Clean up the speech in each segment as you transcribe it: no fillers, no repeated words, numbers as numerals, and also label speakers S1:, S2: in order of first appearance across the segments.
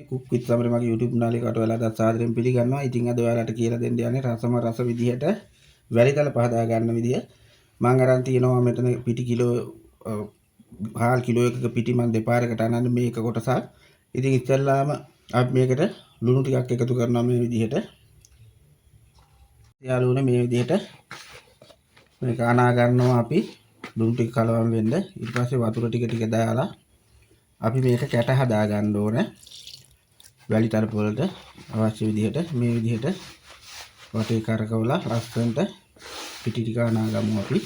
S1: Cook විත් සමරේ මගේ YouTube නාලිකාවට ඔයාලා සාදරයෙන් පිළිගන්නවා. ඉතින් අද ඔයාලට කියලා දෙන්න යන්නේ රස විදිහට වැලිතල පහදා ගන්න විදිය. මම අරන් තියනවා මෙතන පිටි කිලෝ හාල් කිලෝ එකක පිටි මම දෙපාරකට අනන්නේ මේක කොටසක්. ඉතින් ඉස්සෙල්ලාම අපි මේකට ලුණු ටිකක් එකතු කරනවා මේ විදිහට. යාළුවනේ මේ විදිහට මේක අනා ගන්නවා අපි ලුණු ටික කලවම් වෙන්න. ඊට පස්සේ වතුර ටික දාලා අපි මේක කැට හදා ගන්න ඕනේ. වැලි තරප වලට අවශ්‍ය විදිහට මේ විදිහට වටේ කරකවලා ලස්සනට පිටි ටික අනා ගමු අපි.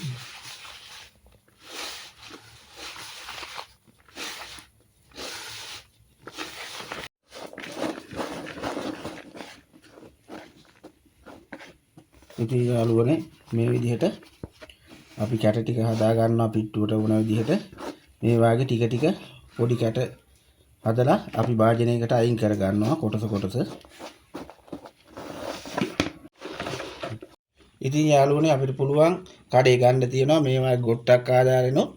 S1: ඉතින් යාළුවනේ මේ විදිහට අපි කැට ටික හදා ගන්නවා පිට්ටුවට වුණ විදිහට. මේ වාගේ ටික ටික පොඩි කැට හදලා අපි භාජනයකට අයින් කර ගන්නවා කොටස. ඉතින් යාළුවනේ අපිට පුළුවන් කඩේ ගන්න තියෙනවා මේවා ගොට්ටක් ආදාරෙනොත්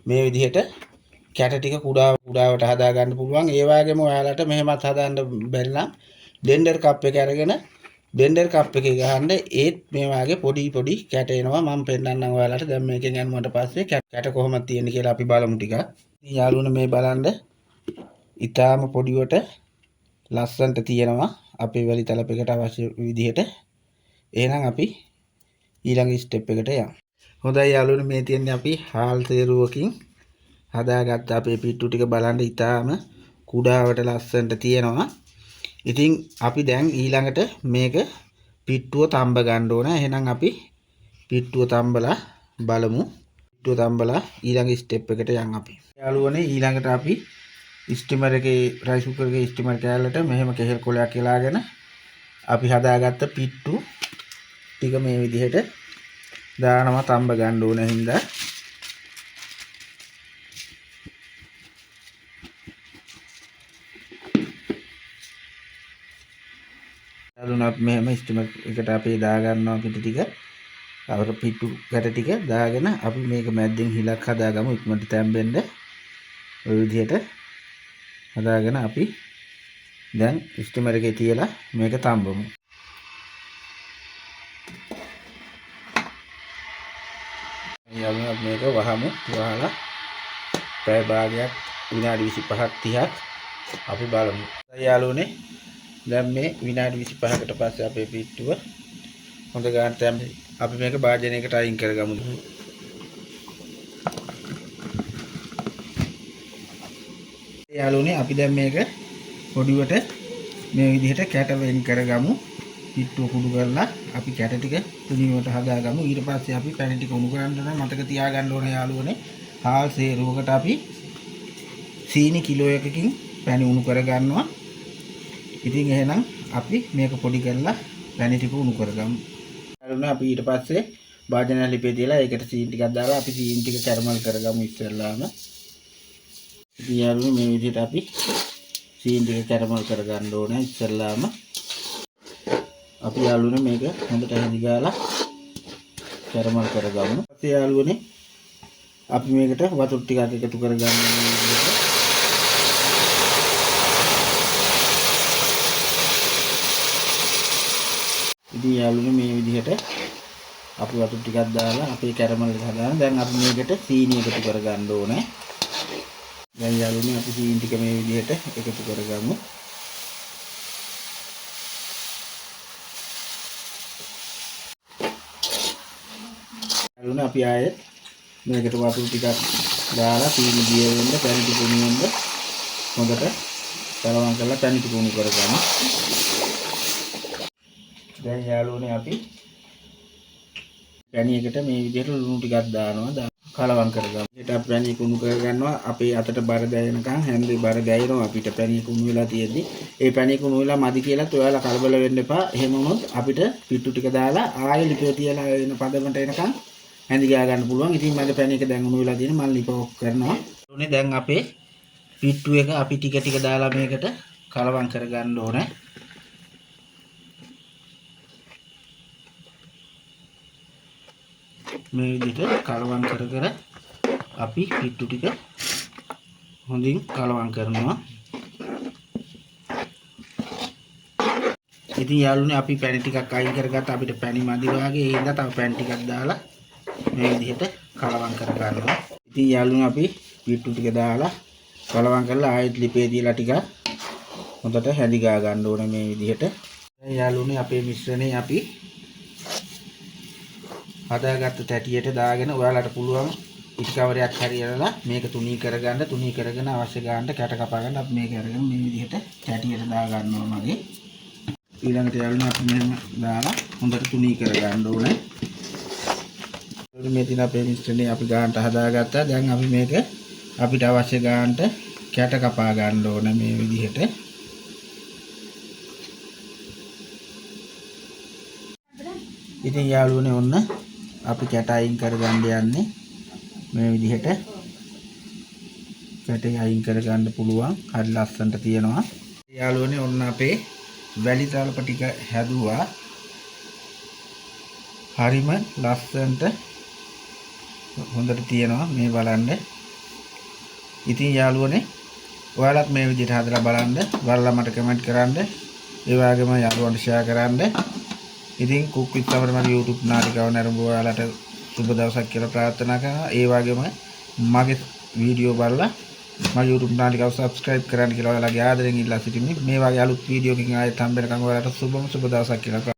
S1: මේ විදිහට කැට ටික කුඩාවට හදා ගන්න පුළුවන්. ඒ වගේම ඔයාලට මෙහෙමත් හදාන්න බැරි නම් බ්ලෙන්ඩර් කප් එක අරගෙන බ්ලෙන්ඩර් කප් එකේ ගහන්න ඒත් මේ වගේ පොඩි කැට එනවා. මම පෙන්නන්නම් ඔයාලට. දැන් මේකෙන් යනුවට පස්සේ කැට කොහොමද තියෙන්නේ කියලා අපි බලමු ටිකක්. ඉතින් යාළුවනේ මේ බලන්න ඊටාම පොඩිවට ලස්සන්ට තියෙනවා අපේ වැලි තලපයකට අවශ්‍ය විදිහට. එහෙනම් අපි ඊළඟ ස්ටෙප් එකට යමු. හොඳයි යාළුවනේ මේ තියන්නේ අපි හාල් තේරුවකින් හදාගත්ත අපේ පිට්ටු ටික බලන්න ඊටාම කුඩාවට ලස්සනට තියෙනවා. ඉතින් අපි දැන් ඊළඟට මේක පිට්ටුව තඹ ගන්න ඕන. එහෙනම් අපි පිට්ටුව තඹලා බලමු. පිට්ටුව තඹලා ඊළඟ ස්ටෙප් එකට යන් අපි. යාළුවනේ ඊළඟට අපි ස්ටිමර් එකේ රයිස් කුකර් එකේ ස්ටිමර් කෑල්ලට මෙහෙම කෙහෙල් කොලයක් කියලාගෙන අපි හදාගත්ත පිට්ටු ටික මේ විදිහට දානවා තඹ ගන්න ඕන හින්දා. යාළුවනේ අපි මෙහෙම ස්ටිමර් එකට අපි දා ගන්නවා පිටි ටික. අපර පිට්ටු ගැට ටික දාගෙන අපි මේක මැද්දෙන් හිලක් හදාගමු ඉක්මනට තැම්බෙන්න. ඔය විදිහට හදාගෙන අපි දැන් ස්ටිමර් එකේ තියලා මේක තඹමු. යාළුවනේ මේක වහමු. වහලා පැය භාගයක් විනාඩි 25ක් 30ක් අපි බලමු. යාළුවනේ දැන් මේ විනාඩි 25කට පස්සේ අපේ පිට්ටුව හොඳ ගානට අපි මේක භාජනයකට අයින් කරගමු. යාළුවනේ අපි දැන් මේක පොඩිවට මේ විදිහට කැට වෙන් කරගමු. පිට්ටුව කුඩු කරලා අපි කැට ටික තුනියට හදාගමු. ඊට පස්සේ අපි පැණි ටික උණු කරන්න ඕන. මතක තියාගන්න ඕනේ යාළුවනේ හාල් සේරුවකට අපි සීනි කිලෝ එකකින් පැණි උණු කරගන්නවා. ඉතින් එහෙනම් අපි මේක පොඩි කරලා පැණි ටික උණු කරගමු. යාළුවනේ අපි ඊට පස්සේ භාජන ලිපේ තියලා ඒකට සීනි ටිකක් දාලා අපි සීනි ටික කැරමල් කරගමු ඉස්සෙල්ලාම. ඉතින් යාළුවනේ මේ විදිහට අපි සීනි ටික කැරමල් කරගන්න ඕනේ ඉස්සෙල්ලාම. අපි යාළුවනේ මේක හොඳට හැදි ගාලා කැරමල් කරගමු. ඊපස්සේ යාළුවනේ අපි මේකට වතුර ටිකක් එකතු කරගන්න ඕනේ. ඉතින් යාළුවනේ මේ විදිහට අපි වතුර ටිකක් දාලා අපේ කැරමල් එක හදාගෙන දැන් අපි මේකට සීනි එකතු කරගන්න ඕනේ. දැන් යාළුවනේ අපි සීනි ටික මේ විදිහට එකතු කරගමු. යාළුවනේ අපි ආයෙත් මේකට වතුර ටිකක් දාලා සීනි දිය වෙන්න පැණි ටික උණු වෙන්න හොඳට කලවම් කරලා පැණි ටික උණු කරගමු. දැන් යාළුවනේ අපි පැණි එකට මේ විදිහට ලුණු ටිකක් දානවා. කලවම් කරගමු. ඊට අපි පැණි එක උණු කරගන්නවා. අපේ අතට බර දැනෙනකන් හැන්දේ බර දැනෙනවා අපිට පැණි එක උණු වෙලා තියෙද්දි. ඒ පැණි එක උණු වෙලා මදි කියලාත් ඔයාලා කලබල වෙන්න එපා. එහෙම වුණොත් අපිට පිට්ටු ටික දාලා ආයෙ ලිපේ තියලා එන පදමට එනකන් හැඳි ගා ගන්න පුළුවන්. ඉතින් මගේ පැණි එක දැන් උණු වෙලා තියෙන මම ලිප ඔෆ් කරනවා. උනේ දැන් අපේ පිට්ටු එක අපි ටික දාලා මේකට කලවම් කරගන්න ඕනේ. මේ විදිහට කලවම් කර අපි පිට්ටු ටික හොඳින් කලවම් කරනවා. ඉතින් යාළුවනේ අපි පැණි ටිකක් අයින් කරගත්ත අපිට පැණි මදි වාගේ ඒ හින්දා තව පැණි ටිකක් දාලා මේ විදිහට කලවම් කර ගන්නවා. ඉතින් යාළුවනේ අපි පිට්ටු ටික දාලා කලවම් කරලා ආයෙත් ලිපේ තියලා ටික හොඳට හැදි ගා ගන්න ඕනේ මේ විදිහට. දැන් යාළුවනේ අපේ මිශ්‍රණය අපි හදාගත්ත තැටියට දාගෙන ඔයාලට පුළුවන් ඉස්කවරයක් හරියලා මේක තුනී කරගෙන අවශ්‍ය ගානට කැට කපා ගන්න අපි මේක අරගෙන මේ විදිහට තැටියට දා ගන්නවා මගේ. ඊළඟට යාළුවනේ අපි මෙහෙම දාලා හොඳට තුනී කර ගන්න ඕනේ. මේ දින අපේ මිශ්‍රණය අපි ගානට හදාගත්තා. දැන් අපි මේක අපිට අවශ්‍ය ගානට කැට කපා ගන්න ඕනේ මේ විදිහට. ඉතින් යාළුවනේ ඔන්න අපි කැට අයින් කරගන්න යන්නේ මේ විදිහට. කැටේ අයින් කරගන්න පුළුවන්. හරි ලස්සනට තියෙනවා. යාළුවනේ ඔන්න අපේ වැලි තලප ටික හැදුවා. හරිම ලස්සනට හොඳට තියෙනවා මේ බලන්න. ඉතින් යාළුවනේ ඔයාලත් මේ විදිහට හදලා බලන්න. බලලා මට කමෙන්ට් කරන්න. ඒ වගේම යාළුවන්ට ෂෙයා කරන්න. ඉතින් කුක් විත් සමරමගේ YouTube නාටිකාව නරඹ ඔයාලට සුබ දවසක් කියලා ප්‍රාර්ථනා කරනවා. ඒ වගේම මගේ වීඩියෝ බලලා මගේ YouTube නාටිකාව subscribe කරන්න කියලා ඔයාලගේ ආදරෙන් ඉල්ලා සිටින්නේ. මේ වගේ අලුත් වීඩියෝ එකකින් ආයෙත් හම්බ වෙනකන් ඔයාලට සුබ දවසක් කියලා